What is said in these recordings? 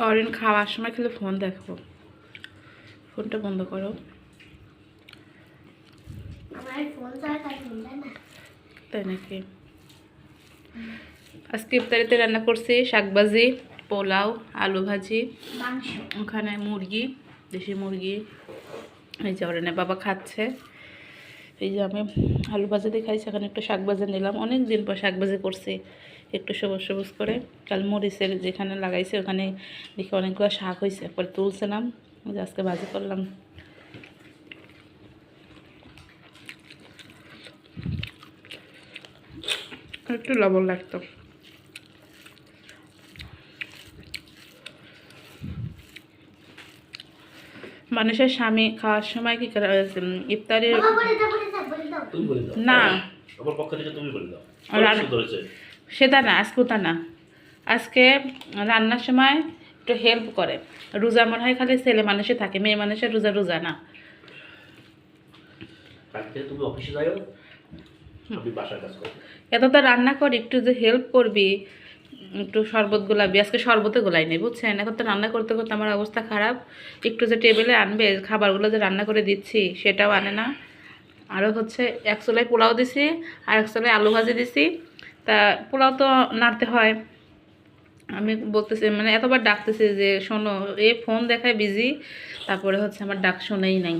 অরিন খাওয়ার সময় খেলে ফোন দেখো, ফোনটা বন্ধ করো। তাই নাকি? আজকে ইফতারিতে রান্না করছি শাকভাজি, পোলাও, আলু ভাজি, ওখানে মুরগি, দেশি মুরগি। এই যে অরিনের বাবা খাচ্ছে। এই যে আমি আলু ভাজি দিয়ে খাইছি, এখানে একটু শাক ভাজি নিলাম। অনেক দিন পর শাক ভাজি করছি, একটু সবুজ সবুজ করে। কাল মরিচের যেখানে লাগাইছে ওখানে দেখি অনেকগুলো শাক হয়েছে, পরে তুলছিলাম, আজকে ভাজি করলাম। একটু লবণ লাগতো। মানুষের স্বামী খাওয়ার সময় কি করে ইফতারি না সেটা না, আজকে তা না, আজকে রান্নার সময় একটু হেল্প করে। রোজা মনে হয় খালি ছেলে মানুষে থাকে, মেয়ে মানুষের রোজা রোজা না। এত তো রান্না করি, একটু যে হেল্প করবি, একটু শরবত গোলাবি। আজকে শরবতে গোলাই নেই বুঝছেন। এখন তো রান্না করতে করতে আমার অবস্থা খারাপ। একটু যে টেবিলে আনবে খাবারগুলো যে রান্না করে দিচ্ছি সেটাও আনে না। আরও হচ্ছে এক চুলায় পোলাও দিছি আর এক চুলায় আলু ভাজি দিছি। তা পোলাও তো নাড়তে হয়। আমি বলতেছি মানে এতবার ডাকতেছি যে শোনো, এ ফোন দেখায় বিজি, তারপরে হচ্ছে আমার ডাক শোনেই নাই।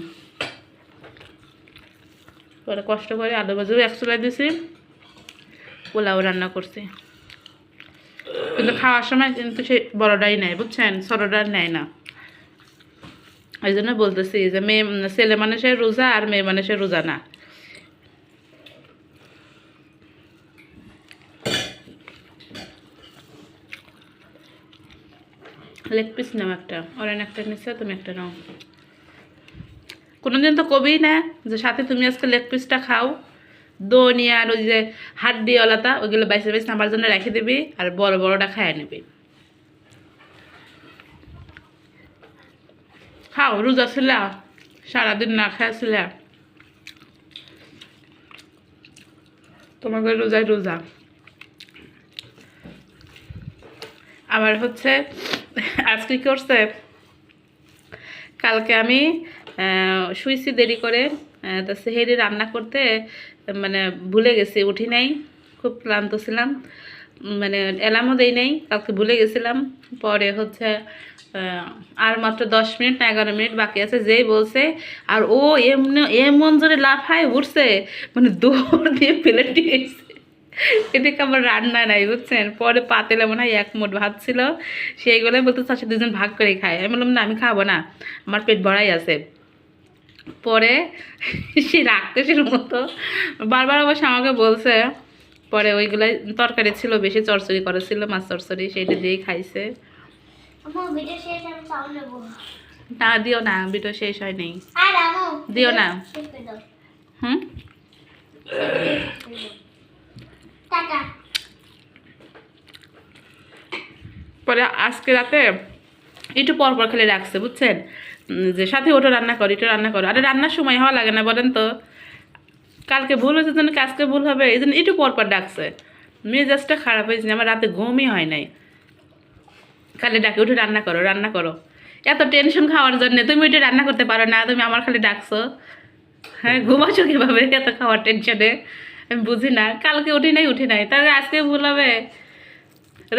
পরে কষ্ট করে আলু ভাজিও এক চুলায় দিছি, পোলাও রান্না করছি। কিন্তু খাওয়ার সময় কিন্তু সে বড়টাই নেয় বুঝছেন, ছোটটা নেয় না। এই জন্য বলতেছি যে মেয়ে ছেলে মানুষের রোজা আর মেয়ে মানুষের রোজা না। লেগ পিস নাও একটা, অরেন একটা নিচ্ছে, তুমি একটা নাও। কোনোদিন তো কবেই না যে সাথে তুমি আজকে লেগ পিসটা খাও। দই আর ওই যে হাড্ডিওয়ালাটা ওইগুলো বাইসে বাইসে আমার জন্য রেখে দিবি আর বড় বড়টা খাইয়ে নিবি। খাও, রোজা ছিল, সারাদিন না খাইছিল, তোমাকে রোজায় রোজা। আবার হচ্ছে আজকে কি করছে, কালকে আমি শুয়েছি দেরি করে, তা সেহেরি রান্না করতে মানে ভুলে গেছি, উঠি নাই, খুব ক্লান্ত ছিলাম, মানে অ্যালার্মও দেই নাই, কালকে ভুলে গেছিলাম। পরে হচ্ছে আর মাত্র 10 মিনিট না 11 মিনিট বাকি আছে, যেই বলছে আর ও এমনি এমন জোরে লাফায় উঠছে, মানে দৌড় দিয়ে প্লেট দিয়েছে। এদিকে আমার রান্না নাই বুঝছেন। পরে পাতেলে মনে হয় 1 মুঠ ভাত ছিল, সেইগুলোই বলতে চাচ্ছে 2জন ভাগ করে খায়। আমি বললাম না, আমি খাবো না, আমার পেট ভরাই আছে। পরে সে রাক্ষসের মতো বারবার অবশ্য আমাকে বলছে। পরে ওইগুলাই তরকারি ছিল, বেশি চরচড়ি করেছিল, মাছ চরচড়ি, সেইটা দিয়েই খাইছে। না দিও না, ভিডিও শেষ হয় নেই, দিও না। হুম, পরে আজকে রাতে একটু পর পর খেলে রাখছে বুঝছেন, যে সাথে ওটা রান্না করো, এটা রান্না করো। আরে রান্নার সময় হওয়া লাগে না বলেন তো? কালকে ভুল হয়েছে জন্য আজকে ভুল হবে, এই জন্য একটু পর পর ডাকছে। মেজাজটা খারাপ হয়েছে, আমার রাতে ঘুমই হয় নাই, খালি ডাকে উঠে রান্না করো রান্না করো। এত টেনশন খাওয়ার জন্য তুমি ওইটা রান্না করতে পারো না, তুমি আমার খালি ডাকছো। হ্যাঁ, ঘুমাচ্ছ কীভাবে এত খাওয়ার টেনশনে? আমি বুঝি না। কালকে উঠি নাই, তাহলে আজকে ভুল হবে?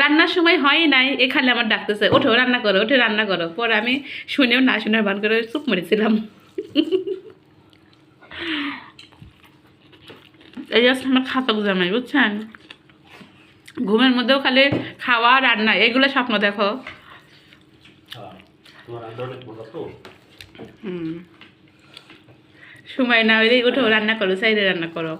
রান্নার সময় হয়ই নাই, এখানে আমার ডাকতেছে ওঠো রান্না করো, ওঠে রান্না করো। পরে আমি শুনেও না শুনে বান করে চুপ মেরেছিলাম। এই জাস্ট আমার খাতক জামাই বুঝছেন, ঘুমের মধ্যেও খালি খাওয়া রান্না এগুলো স্বপ্ন দেখো। সময় না হইলেই ওঠো রান্না করো, সাইডে রান্না করো।